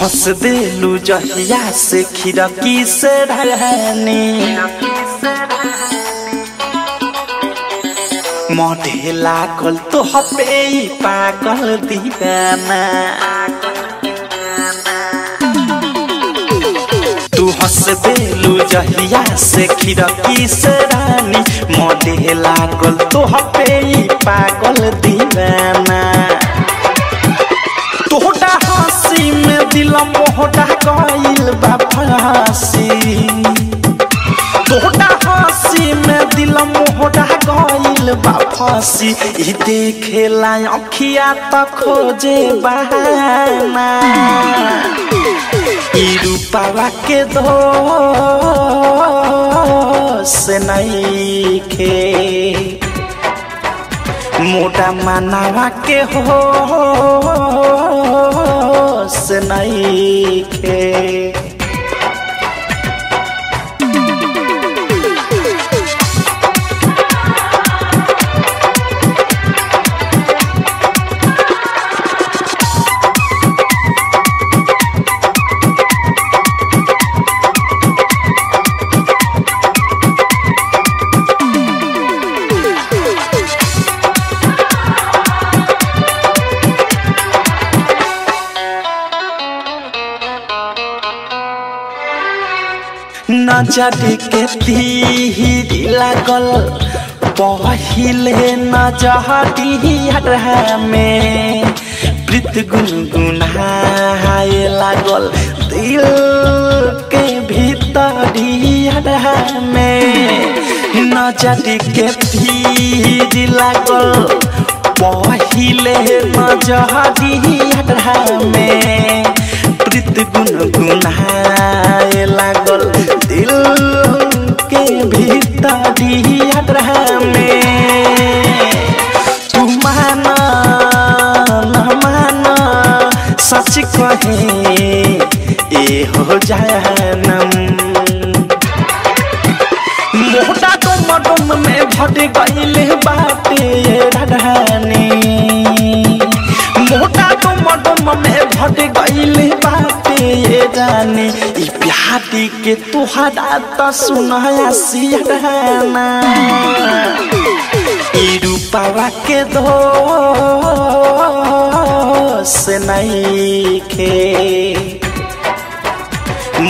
हंस देलू जहिया से खिड़की से रहनी मोढ़े लागल तो हपे पागल दीवाना तू हंस देलू जहिया से खिड़की से रानी मोढ़े लागल तो हपे पागल दीवाना तोहरा हंसी में दिल मोहरा गइल बा फांसी तोहरा हंसी में दिल मोहरा गइल बा फांसी ई देखेला अखिया त खोजे बहाना ई रूपवा के दोष नइखे मोटा मनावा के होश नइखे नजर के तीर लागल पहिले नजरिया में प्रीत गुनगुनाए लागल दिल के भीतरिया में नजर के तीर लागल पहिले नजरिया में प्रीत गुनगुनाए लागल दिल के भीतरिया में तू माना न माना सच कहे ए हो जानम मोटा डुम में भट गइल बाटे रानी मोटा डुम में भट गइल बाटे जाने ई प्यारी के तुहरा त सुनाया सियाना ई रूपवा के दोष नइखे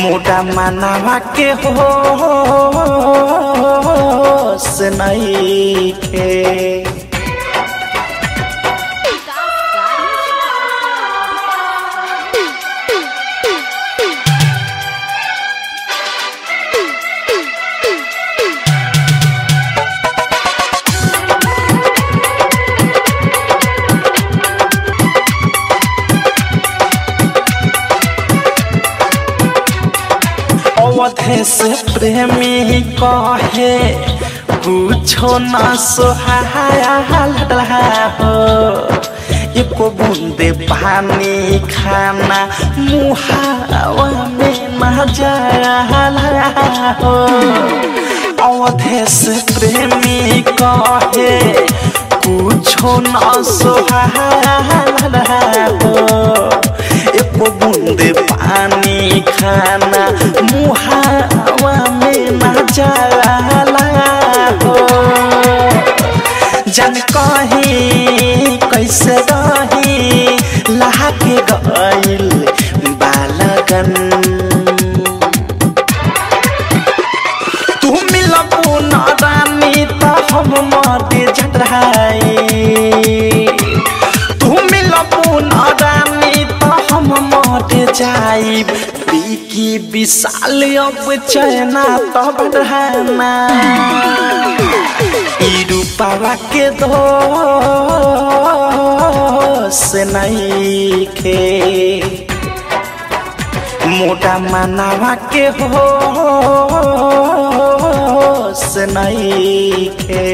मोटा मनावा के होश नइखे अवधे से प्रेमी कहे कुछो न सोहाया हो एको बूंदे पानी खाना मुहावा में न जाला हो अवधे से प्रेमी कहे कुछो न सोहाया हो एको बूंदे पानी खाना मुहावा में न जाला हो जन कहीं कैसे रही लाके गइल बालगन तू मिलबू न रानी त हम मर जटराई तू मिलबू न रानी त हम मर जाइब की विशाल अब चैना तो बढ़ाना ई रूपवा के दोष नइखे मोटा मनावा के होश नइखे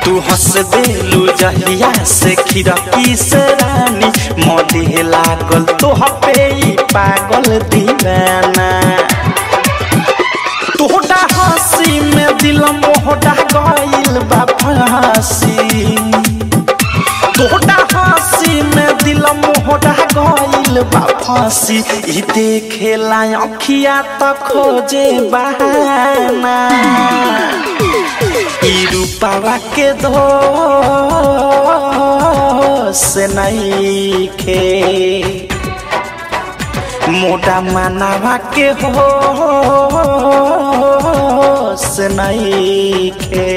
तू हंस देलू जहिया से खिड़की से रानी मोढ़े लागल तो हपे पागल दीवाना तोहरा हंसी में दिल मोहरा गइल बा फांसी तोहरा हंसी में दिल मोहरा बा फांसी ई देखेला अखिया त खोजे बहाना ई रूपावा के दोष नइखे मोटा मनावा के होश नइखे।